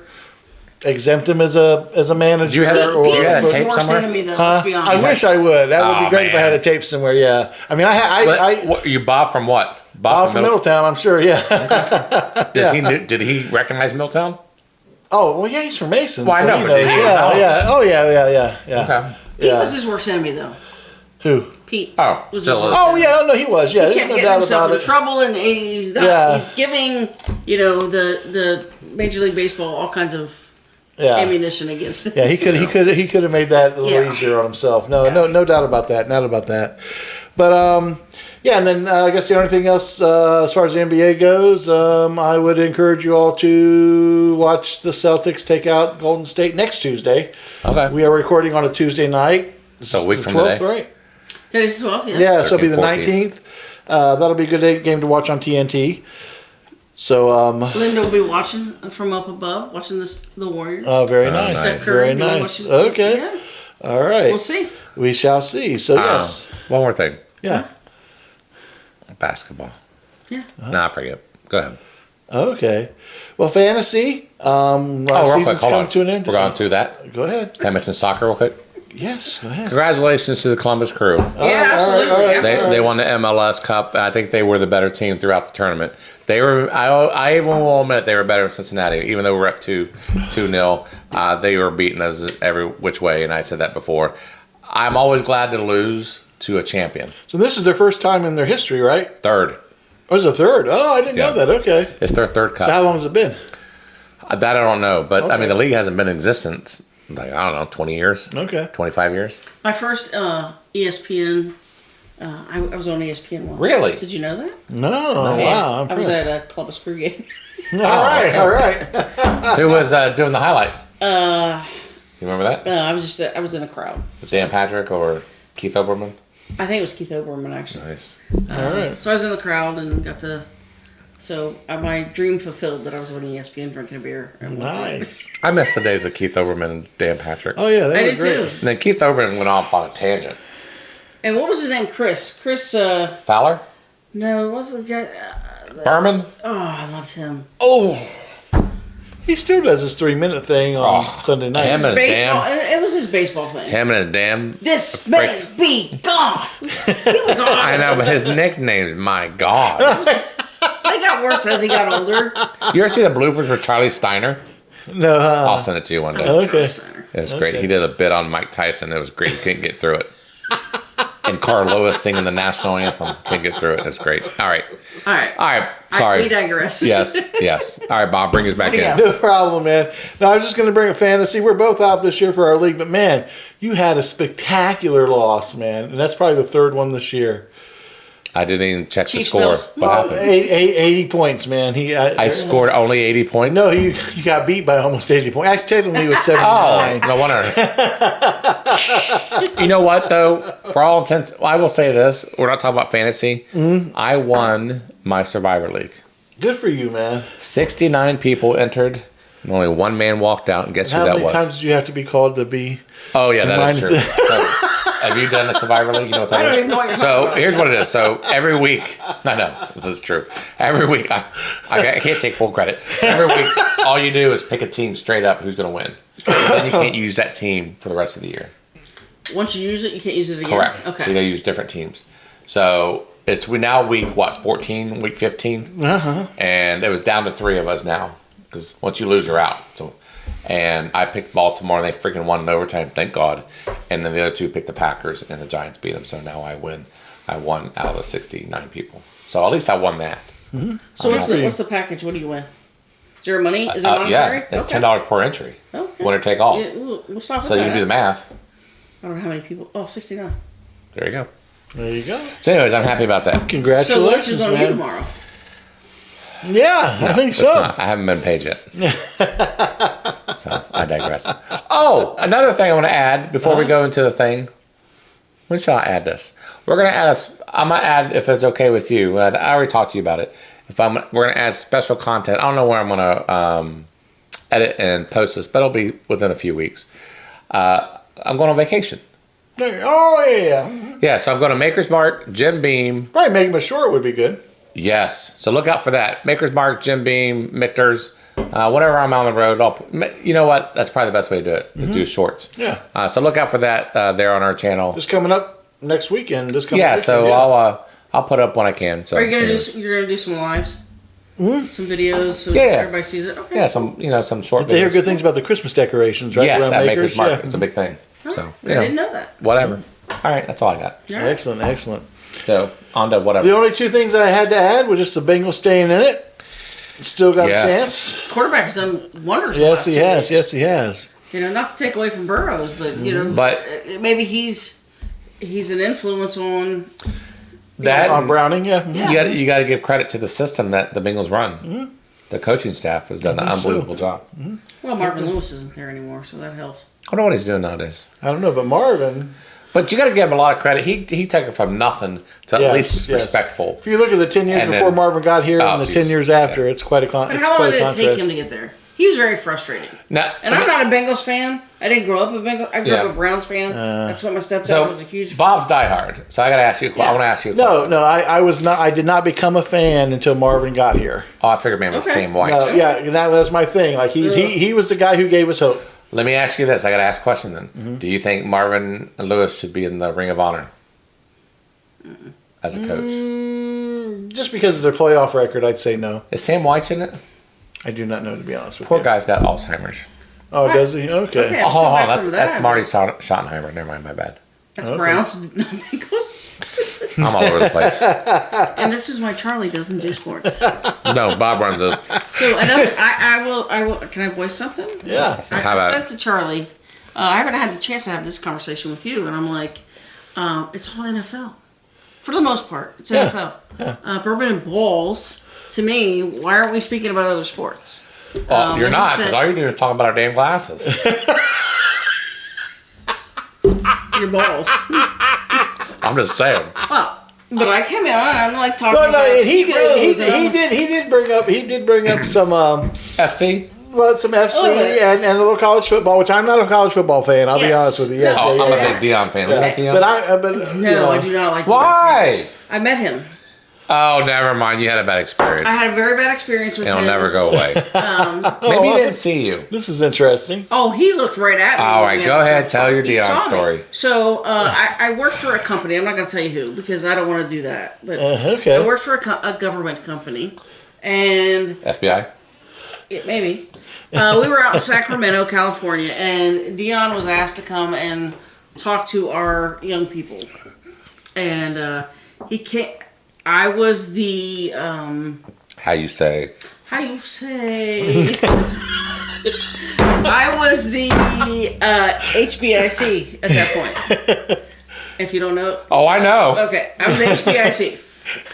exempt him as a manager. You had a- or, Pete's you had a his tape worst somewhere? enemy, though. Huh? Let's be honest. I wish I would. That would Oh, be great if I man. had a tape somewhere. Yeah. I mean, What, you Bob from what? Bob from Middletown. I'm sure. Yeah. Did he recognize Middletown? Oh well, yeah. He's from Mason. Well, I so know, he but did knows. he? Yeah. Oh. Yeah. Oh yeah. Yeah. Okay. Pete Yeah. was his worst enemy, though. Who? Pete. Oh, was still his is. Oh yeah, no, he was. Yeah, He there's kept no getting doubt himself about in it. trouble, and he's not. Yeah. He's giving the Major League Baseball all kinds of Yeah, ammunition against him. yeah, he could have made that a little Yeah. easier on himself. No doubt about that. Not about that. But yeah, and then I guess the only thing else as far as the NBA goes, I would encourage you all to watch the Celtics take out Golden State next Tuesday. Okay. We are recording on a Tuesday night. So a week It's the from today? 12th, right? Today's the 12th, yeah. Yeah, so it'll be the 13th, 19th. That'll be a good game to watch on TNT. So, Linda will be watching from up above, watching the Warriors. very nice. nice. Steph Curry Very doing what nice. she's doing. Okay. Yeah. All right. We'll see. We shall see. So, yes. One more thing. Yeah. Basketball. Yeah. Nah, I forget. Go ahead. Okay. Well, fantasy. Our Oh, real quick, season's hold coming on. to an end. We're going to that. Go ahead. Can I mention soccer real quick? Yes, go ahead. Congratulations to the Columbus Crew. Yeah, absolutely. They won the MLS Cup, and I think they were the better team throughout the tournament. They were. I even will admit they were better than Cincinnati, even though we were up 2-0. They were beating us every which way, and I said that before. I'm always glad to lose to a champion. So this is their first time in their history, right? Third. Oh, it's a third. Oh, I didn't Yeah. know that. Okay. It's their third So how cup. long has it been? That I don't know, but I Okay. mean the league hasn't been in existence like I don't know 20 years, Okay. 25 years. My first ESPN, I was on ESPN once. Really? Did you know that? No. Yeah. Wow. I'm I was impressed. at a Columbus Crew game. All right. okay. All right. Who was doing the highlight? You remember that? I was in a crowd. Was Dan Patrick or Keith Oberman? I think it was Keith Oberman, actually. Nice. All right. So I was in the crowd and got to. So my dream fulfilled that I was on ESPN drinking a beer. And Nice. I miss the days of Keith Oberman and Dan Patrick. Oh yeah, they I were did great. too. And then Keith Oberman went off on a tangent. And what was his name? Chris. Fowler? No, it wasn't the guy. Berman? Oh, I loved him. Oh. He still does his 3-minute thing on Sunday nights. him and- Baseball. It was his baseball thing. Him and his damn... This may be gone. He was awesome. I know, but his nickname's my God. They got worse as he got older. You ever see the bloopers for Charlie Steiner? No. I'll send it to you one day. Okay. It was great. Okay. He did a bit on Mike Tyson. It was great. He couldn't get through it. And Carl Lewis singing the national anthem. Couldn't get through it. It was great. All right. All right. All right. Sorry. We digress. Yes. All right, Bob, bring us back What do you in. got? No problem, man. Now, I was just going to bring a fantasy. We're both out this year for our league, but man, you had a spectacular loss, man. And that's probably the third one this year. I didn't even check the Chiefs score. Bills. What happened? 80 points, man. I scored only 80 points? No, you got beat by almost 80 points. Actually, technically, it was Oh, 79. no wonder. You know what, though? For all intents, I will say this. We're not talking about fantasy. I won my Survivor League. Good for you, man. 69 people entered, and only one man walked out, and guess who How that many was? times did you have to be called to be? Oh, yeah, that is Mine- true. So, have you done a Survivor League? You know what that I don't is? even know what you're So talking about. here's what it is. So every week, I know this is true. Every week, I can't take full credit. Every week, all you do is pick a team straight up who's going to win. Then you can't use that team for the rest of the year. Once you use it, you can't use it again. Correct. Okay. So you got to use different teams. So we now week 14, week 15, and it was down to 3 of us now because once you lose, you're out. So. And I picked Baltimore, and they freaking won in overtime, thank God. And then the other 2 picked the Packers, and the Giants beat them. So now I win. I won out of the 69 people. So at least I won that. So what's the package? What do you win? Is there money? Is it monetary? Yeah, it's $10 per entry. Okay. Winner take all. Yeah, we'll stop with So that. you do the math. I don't know how many people. Oh, 69. There you go. There you go. So anyways, I'm happy about that. So lunch Congratulations, is on you man. tomorrow. Yeah, I think It's so. not. I haven't been paid yet. So I digress. Oh, another thing I want to add before we go into the thing. When shall I add this? We're going to add I'm going to add, if it's okay with you. I already talked to you about it. We're going to add special content. I don't know where I'm going to edit and post this, but it'll be within a few weeks. I'm going on vacation. Oh, yeah. Yeah, so I'm going to Maker's Mark, Jim Beam. Probably make them a short would be good. Yes. So look out for that. Maker's Mark, Jim Beam, Michter's. Whenever I'm on the road, you know what? That's probably the best way to do it. Is do shorts. Yeah. So look out for that there on our channel. Just coming up next weekend. This coming Yeah. weekend, So yeah. I'll put up when I can. So Are you gonna anyways. do? You're gonna do some lives, some videos, so Yeah. everybody sees it. Okay. Yeah, some short. They hear videos. good things about the Christmas decorations, right? Yes, Around at Makers. Maker's Mark. Yeah. It's a big thing. Huh, So I didn't know that. whatever. All right, that's all I got. Yeah. Excellent, excellent. So on to whatever. The only two things I had to add was just the Bengals staying in it. Still got a Yes. chance. Quarterback's done wonders. the Yes, last he 2 has. weeks. Yes, he has. You know, not to take away from Burrows, but you know, But- maybe he's an influence on. that On Browning, yeah. you got to give credit to the system that the Bengals run. The coaching staff has done an unbelievable job. Well, Marvin Lewis isn't there anymore, so that helps. I don't know what he's doing nowadays. I don't know, but Marvin. But you got to give him a lot of credit. He took it from nothing to at Yes, least yes. respectful. If you look at the 10 years And before then- Marvin got here Oh, and the geez. 10 years after, it's quite a But how long did it take him to get there? He was very frustrating. Now, And I'm not a Bengals fan. I didn't grow up a Bengals. I grew Yeah. up a Browns fan. That's what my stepdad so was a huge. Bob's diehard. So I got to ask you. I Yeah. want to ask you a No, question. no, I was not. I did not become a fan until Marvin got here. Oh, I figured maybe it was Okay. Sam White. No, yeah, that was my thing. Like he was the guy who gave us hope. Let me ask you this. I got to ask a question then. Mm-hmm. Do you think Marvin Lewis should be in the Ring of Honor as a coach? Just because of their playoff record, I'd say no. Is Sam White in it? I do not know, to be honest with Poor you. guy's got Alzheimer's. Oh, does he? Okay. Okay. Oh, hold on. Back from That's that. Marty Schottenheimer. Never mind. My bad. That's Okay. Browns, not Bengals. I'm all over the place. And this is why Charlie doesn't do sports. No, Bob runs this. So another, I will. Can I voice something? Yeah. How I about said it? to Charlie, I haven't had the chance to have this conversation with you, and I'm like, it's all NFL. For the most part, it's Yeah. NFL. Bourbon and Ballz, to me, why aren't we speaking about other sports? Well, you're and he not, said- because all you're doing is talking about our damn glasses. Your balls. I'm just saying. Well, but I came out, and I'm like talking No, about and he Pete did. Rose, and I'm- He did bring up some FC? some FC little bit. and a little college football, which I'm not a college football fan. I'll be Yes. honest with you. Yes, Oh, yeah, I'm yeah, a yeah. big Dion fan. You like Dion? But No, you know, I do not like. Why? Deion Sanders. I met him. Oh, never mind. You had a bad experience. I had a very bad experience with It'll him. never go away. Maybe he didn't see you. This is interesting. Oh, he looked right at me. All right, when go we ahead, had- tell your he Dion saw me. story. So I worked for a company. I'm not going to tell you who because I don't want to do that. But I Okay. worked for a government company, and FBI? maybe we were out in Sacramento, California, and Dion was asked to come and talk to our young people, and he came. I was the How you say? how you say? I was the HBIC at that point. If you don't know, Oh, I know. okay, I was the HBIC.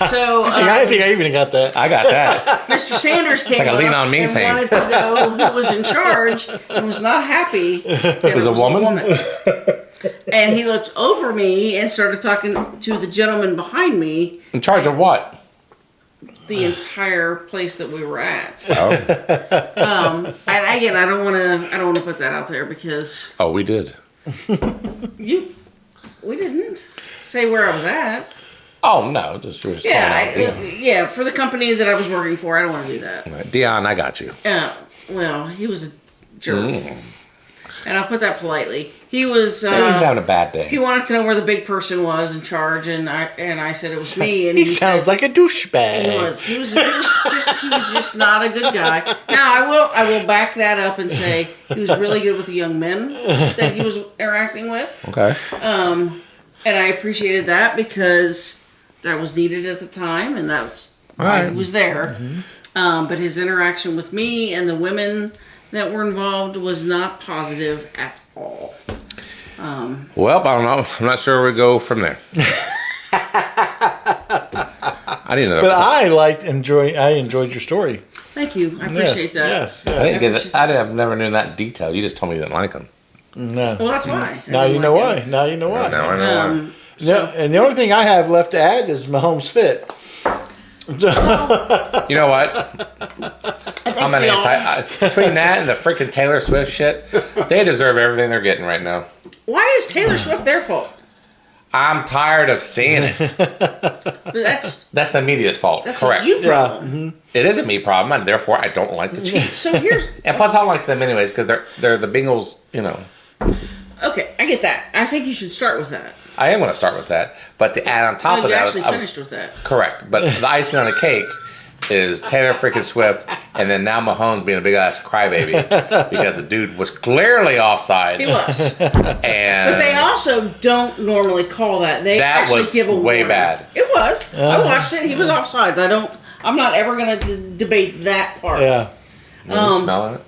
So I think I even got that. I got that. Mr. Sanders came like a up lean on me and thing. wanted to know who was in charge and was not happy. That it was a woman? And he looked over me and started talking to the gentleman behind me. In charge of what? The entire place that we were at. Oh, And again, I don't want to put that out there because oh, we did. we didn't say where I was at. Oh no, just you were just Yeah, calling out Dion. yeah, for the company that I was working for, I don't want to do that. Right, Dion, I got you. Well, he was a jerk, Mm. and I'll put that politely. He was. Maybe he's having a bad He day. wanted to know where the big person was in charge, and I said it was me. And He sounds like a douchebag. He was just not a good guy. Now I will back that up and say he was really good with the young men that he was interacting with, Okay. and I appreciated that because that was needed at the time, and that was why Right. he was there. But his interaction with me and the women that were involved was not positive at all. Well, I don't know. I'm not sure where we go from there. I didn't know. But I enjoyed your story. Thank you. I appreciate that. Yes. I yes. didn't get it. I've never known that detail. You just told me you didn't like him. No. Well, that's why. I Now didn't you know like why. Now you know why. Now I know why. him. No, and the only thing I have left to add is Mahomes fit. You know what? I'm an between that and the freaking Taylor Swift shit, they deserve everything they're getting right now. Why is Taylor Swift their fault? I'm tired of seeing it. But That's the media's fault. that's Correct. a you problem. It is a me problem, and therefore I don't like the Chiefs. So here's And plus, I don't like them anyways because they're the Bengals. You know, okay. I get that. I think you should start with that. I am going to start with that. But to add on top Oh, of you that, actually finished with that. correct. But the icing on the cake is Taylor freaking Swift, and then now Mahomes being a big ass crybaby because the dude was clearly offside. He was. And But they also don't normally call that. They That actually was give a way warning. bad. It was. I watched it. He was offsides. I'm not ever going to debate that part. Yeah. When you smell it,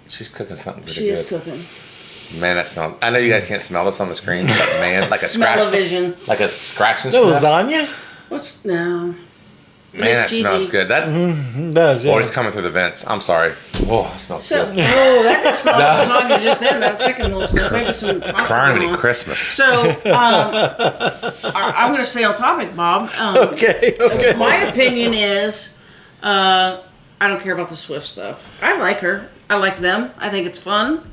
she's cooking something pretty She good. is cooking. Man, that smells. I know you guys can't smell this on the screen, but man, like a scratch, Smell-o-vision. like a scratching No sniff. lasagna? No. Man, that Cheesy. smells good. That It does, yeah. boy, it's coming through the vents. I'm sorry. Oh, it smells So, good. that didn't smell like lasagna just then. That second little sniff. Maybe some pasta Criminy going on. Christmas. So, I'm going to stay on topic, Bob. Okay. My opinion is, I don't care about the Swift stuff. I like her. I like them. I think it's fun.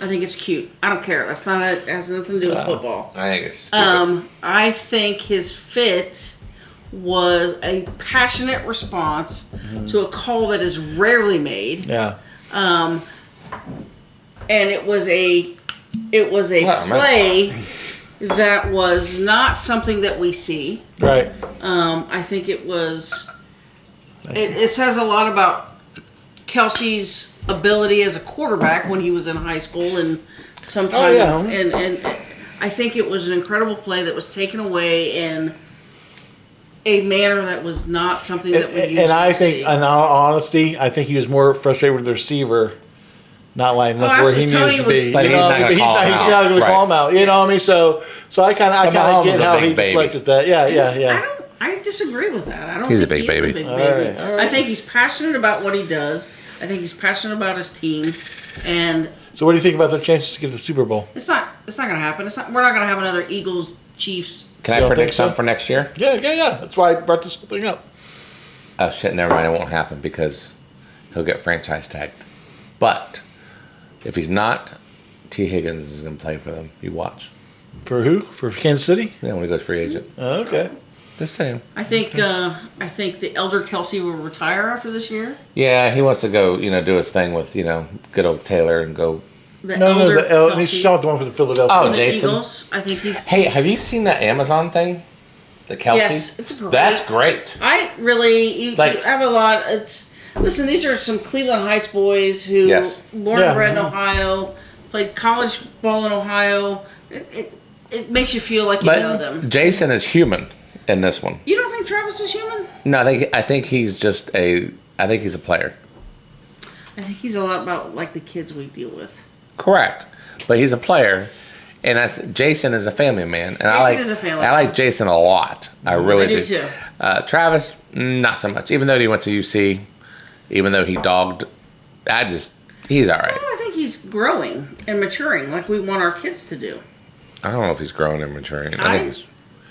I think it's cute. I don't care. That's not. It has nothing to do with football. I think it's stupid. I think his fit was a passionate response to a call that is rarely made. Yeah. And it was a play that was not something that we see. Right. I think it was. It says a lot about Kelsey's ability as a quarterback when he was in high school and sometime. And I think it was an incredible play that was taken away in a manner that was not something that we usually And I think, see. in all honesty, I think he was more frustrated with the receiver not lining up where he absolutely. needed to Tony be. was- You know, But he's not gonna call him out. he's not going to Right. call him out. You know what I mean? So I kind But of Mahomes get is a how big he baby. deflected that. Yeah. I disagree with that. I don't He's a think big he is baby. a big All baby. right, all right. I think he's passionate about what he does. I think he's passionate about his team, and So what do you think about the chances to get the Super Bowl? it's not going to happen. We're not going to have another Eagles Chiefs. Can You I don't predict think so? something for next year? Yeah. That's why I brought this whole thing up. Oh shit! Never mind. It won't happen because he'll get franchise tagged. But if he's not, T. Higgins is going to play for them. You watch. For who? For Kansas City? Yeah, when he goes free agent. Oh, okay. Just saying. I think the elder Kelsey will retire after this year. Yeah, he wants to go, do his thing with, good old Taylor and go. The No, elder he's Kelsey shot the one for the Philadelphia. Oh, from the Jason. Eagles. I think he's. Hey, have you seen that Amazon thing? The Kelsey? Yes, it's great. That's great. I really you Like- have a lot. Listen. These are some Cleveland Heights boys who Yes. born Yeah. and bred in Ohio, played college ball in Ohio. It makes you feel like you know them. But Jason is human in this one. You don't think Travis is human? No, I think he's just I think he's a player. I think he's a lot about like the kids we deal with. Correct. But he's a player. And Jason is a family man. And Jason is a family I like Jason a lot. I really I do too. Travis, not so much. Even though he went to UC, even though he dogged, he's all right. Well, I think he's growing and maturing like we want our kids to do. I don't know if he's growing and maturing.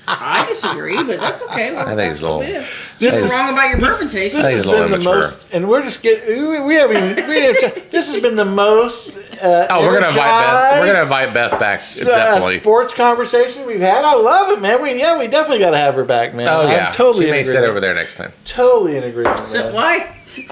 I disagree, but that's okay. Well, I think that's he's what a we little- do. This What's is- wrong about your bourbon taste? This I think has he's a little been the immature. most, and we're just getting. We haven't even. This has been the most. Oh, we're gonna invite Beth. We're gonna invite Beth back. Definitely. Sports conversation we've had. I love it, man. We definitely got to have her back, man. Oh yeah. I'm totally She may in sit agreement. over there next time. Totally in agreement. So man. why? You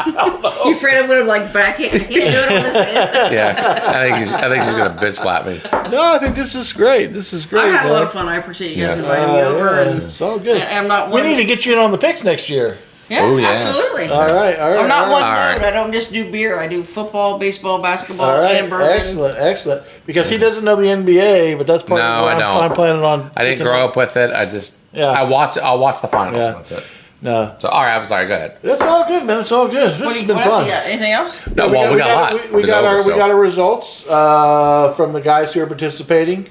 afraid I'm gonna like back it? Can't do it on this end. Yeah. I think she's gonna bitch slap me. No, I think this is great. This is great. I had a lot man. of fun. I appreciate you guys Yeah. inviting me over. Yeah, And it's all good. I'm not We one. need to get you in on the picks next year. Yeah, Oh, yeah. absolutely. All right. I'm not one All right. note. I don't just do beer. I do football, baseball, basketball, All right, and bourbon. excellent. Because he doesn't know the NBA, but that's part No, of what I don't. I'm planning on. I didn't picking grow up. up with it. Yeah. I'll watch the finals. Yeah. That's it. No, So all right, I'm sorry. Go ahead. that's all good, man. It's all good. This What, has do you, been what else fun. you got? Anything else? No, we got a lot. We to got go our over, so. results from the guys who are participating.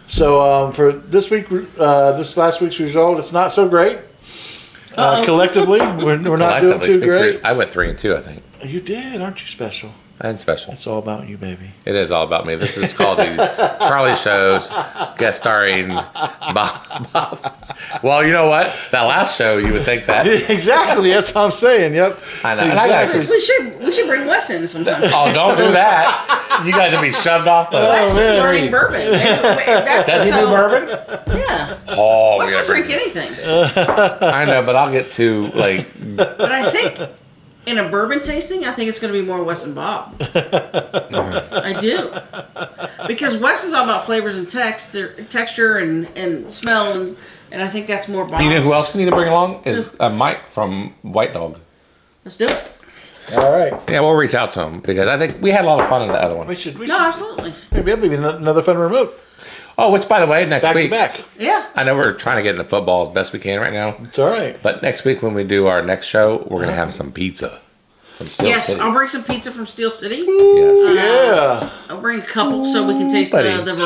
So for this week, this last week's result, it's not so great. Collectively, we're not doing Collectively, too speak for great. you. I went 3-2. I think. You did, aren't you special? I ain't special. It's all about you, baby. It is all about me. This is called the Charlie Shows, guest starring Bob. Well, you know what? That last show, you would think that. Exactly, that's what I'm saying. Yep. I know. And I got- Exactly. We should bring Wes in sometime. Oh, don't do that. You guys will be shoved off the. Wes is man. learning bourbon. That's Does he so, do bourbon? Yeah. Oh, we Wes will gotta drink bring. anything. I know, but I'll get to like. But I think in a bourbon tasting, I think it's going to be more Wes and Bob. I do. Because Wes is all about flavors and texture and smell, and I think that's more Bob. You know who else we need to bring along is Mike from White Dog. Let's do it. All right. Yeah, we'll reach out to them because I think we had a lot of fun in the other one. We should. No, absolutely. Maybe that'll be another fun remote. Oh, which, by the way, next Back week. to back. Yeah. I know we're trying to get into football as best we can right now. It's all right. But next week when we do our next show, we're going to have some pizza from Steel Yes, City. I'll bring some pizza from Steel City. Yes. Yeah. I'll bring a couple so we can taste buddy. the Come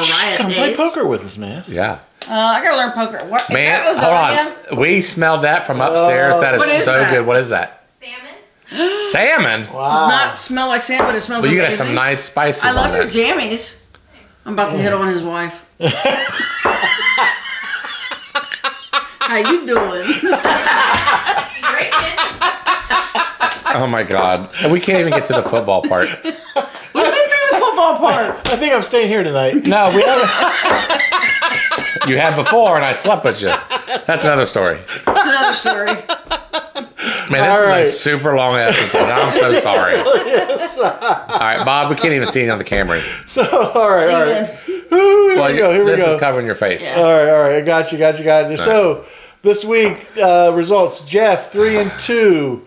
play varieties. poker with us, man. Yeah. I gotta learn poker. What is Man, that lasagna? hold on. We smelled that from upstairs. That What is is so that? good. What is that? Salmon? Salmon? Wow. Does not smell like salmon, but it smells Well, you amazing. got some nice spices I on love your that. jammies. I'm about to hit on his wife. How you doing? Great. Oh my God. And we can't even get to the football part. We've been through the football part. I think I'm staying here tonight. No, we haven't. You had before and I slept with you. That's another story. That's another story. Man, this All is right. a super long episode. I'm so sorry. All right, Bob, we can't even see you on the camera. So, all right. Yes. Ooh, here we go. Here we this go. is covering your face. Yeah. All right. I got you. So, this week, results: Jeff 3-2,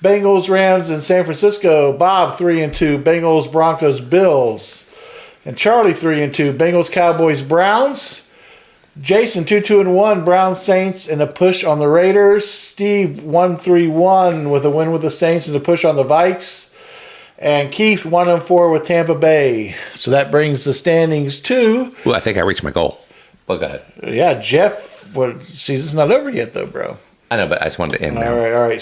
Bengals, Rams, in San Francisco. Bob 3-2, Bengals, Broncos, Bills, and Charlie 3-2, Bengals, Cowboys, Browns. Jason 2-1, Browns, Saints, and a push on the Raiders. Steve 1-3-1 with a win with the Saints and a push on the Vikes. And Keith 1-4 with Tampa Bay. So that brings the standings to, Ooh, I think I reached my goal. Well, go ahead. yeah, Jeff. Well, season's not over yet though, bro. I know, but I just wanted to end now. All right.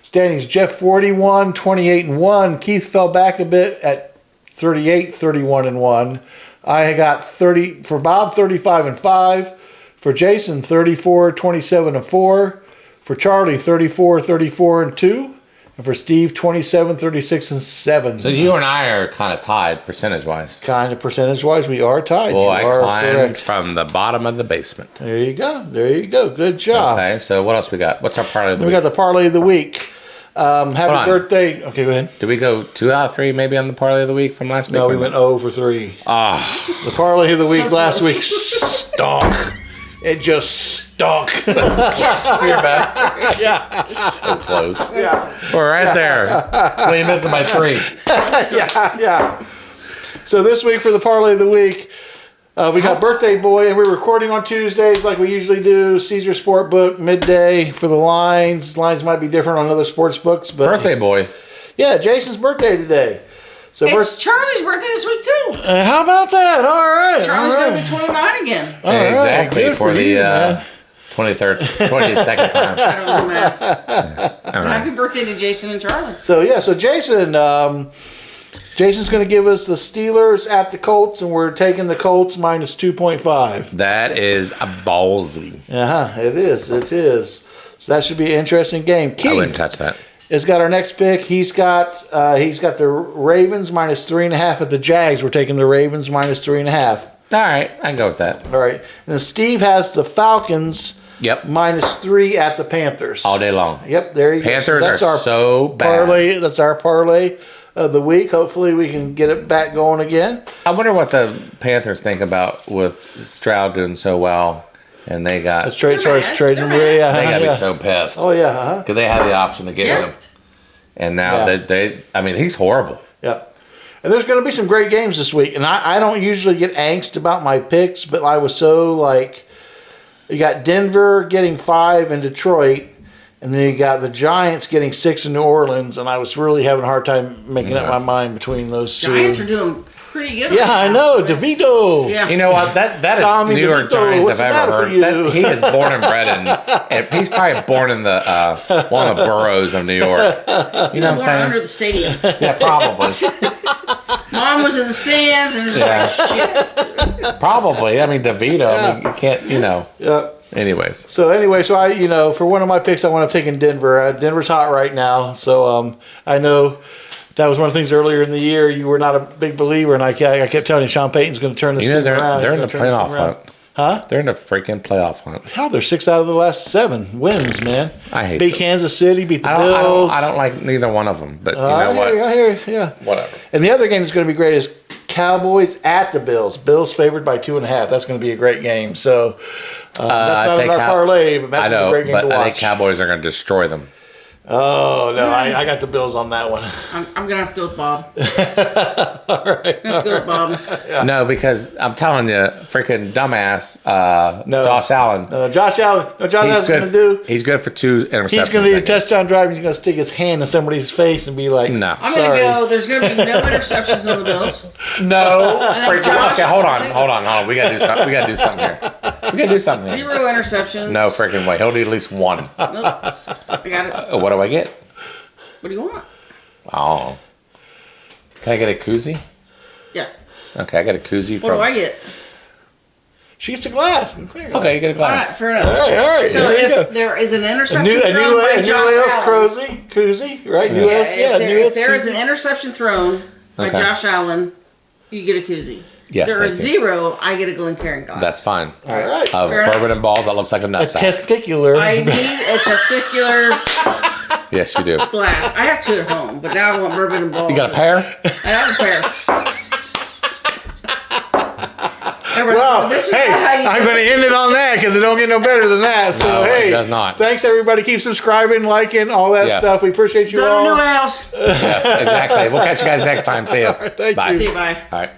Standings: Jeff 41, 28-1. Keith fell back a bit at 38, 31-1. I got 30 for Bob, 35-5. For Jason, 34, 27-4. For Charlie, 34, 34-2. And for Steve, 27, 36-7. So you and I are kind of tied percentage-wise. Kind of percentage-wise, we are tied. Well, You I are climbed correct. from the bottom of the basement. There you go. Good job. Okay, so what else we got? What's our part of the We week? got the parlay of the week. Happy on. birthday. Okay, go ahead. Did we go 2 out of 3 maybe on the parlay of the week from last week? No, or we went 0 for 3. Ah, The parlay of the week So last close. week stunk. It just stunk. you're back. Yeah. So close. Yeah. We're right there. We missing by 3. Yeah. So this week for the parlay of the week, we got Birthday Boy, and we're recording on Tuesdays like we usually do. Caesar Sportbook, midday for the lines. Lines might be different on other sports books, but Birthday boy. yeah, Jason's birthday today. So It's Charlie's birthday this week too. how about that? All right. Charlie's all gonna right. be 29 again. All right, Exactly, good for the you, man. 23rd, 22nd time. I don't do math. All right. Happy birthday to Jason and Charlie. So yeah, so Jason's going to give us the Steelers at the Colts, and we're taking the Colts minus 2.5. That is a ballsy. It is. It is. So that should be an interesting game. I wouldn't Keith touch that. has got our next pick. He's got the Ravens minus 3.5 at the Jags. We're taking the Ravens minus 3.5. All right, I can go with that. All right. And then Steve has the Falcons Yep, minus 3 at the Panthers. all day long. Yep, there you Panthers go. are So that's our so bad. parlay. That's our parlay of the week. Hopefully we can get it back going again. I wonder what the Panthers think about with Stroud doing so well, and they got Let's trade They're starts mad. trading. They're mad. Yeah, they got to yeah. be so pissed Oh yeah, huh? because they had the option to get Yeah. him, and now Yeah. they I mean he's horrible. Yep. And there's going to be some great games this week. And I don't usually get angst about my picks, but I was so like, you got Denver getting 5 in Detroit, and then you got the Giants getting 6 in New Orleans, and I was really having a hard time making up my mind between those two. Giants are doing pretty good. Yeah, I know. It's- DeVito. Yeah. You know what? That is Tommy New York DeVito, Giants what's I've the ever matter heard. for you? That, he is born and bred in. And he's probably born in the one of the boroughs of New York. You know what I'm Born saying? under the stadium. Yeah, probably. Mom was in the stands and it was like, shit. Probably. I mean, DeVito. I mean, you can't. You know. Yep. Anyways, So anyway, so I, for one of my picks, I want to take in Denver. Denver's hot right now, so I know that was one of the things earlier in the year you were not a big believer, and I kept telling you Sean Payton's going to turn this you know team around. they're He's in the gonna turn this team playoff around. hunt. Huh? They're in the freaking playoff hunt. How they're 6 out of the last 7 wins, man. I hate beat them. Kansas City, beat the I don't, Bills. I don't like neither one of them, but you know I what? hear you, yeah. Whatever. And the other game that's going to be great is Cowboys at the Bills. Bills favored by 2.5. That's going to be a great game. So that's I not think in our parlay, but that's I going to be know, a great game but to watch. I think Cowboys are going to destroy them. Oh no, I got the Bills on that one. I'm gonna have to go with Bob. All right. I'm gonna have to go with Bob. No, because I'm telling you, freaking dumbass, No. Josh Allen. Josh Allen. No, Josh Allen's going to do. He's good for 2 interceptions. He's going to do a that game. touchdown drive. And he's going to stick his hand in somebody's face and be like, No. I'm sorry. gonna go. There's gonna be no interceptions on the Bills. No. think Josh- Okay, hold on. We gotta do something. We gotta do something here. We gotta do something here. 0 interceptions. No freaking way. He'll need at least 1. Nope. I got it. What do I get? What do you want? Oh. Can I get a koozie? Yeah. Okay, I got a koozie What from. do I get? She gets a glass. Okay, you get a All right, glass. fair enough. All right. So there you go. if there is an A interception new thrown by Josh Wales Allen, koozie, right? Yeah. US, if there is koozie. an interception thrown by Okay. Josh Allen, you get a koozie. Yes, If there is thank you. 0, I get a Glencairn glass. That's fine. All right. Of Fair enough. bourbon and balls, that looks like a A nutsack. testicular. I need a testicular Yes, you do. glass. I have 2 at home, but now I want bourbon and balls. You got a pair? I have a pair. Everyone's Well, going, this is hey, not how you I'm do going to end it on that because it don't get no better than that. So, No, it hey, does not. Thanks, everybody. Keep subscribing, liking, all that Yes. stuff. We appreciate you Go to all. a new house. Yes, exactly. We'll catch you guys next time. See ya. Thank Bye. you. See you, bye. All right.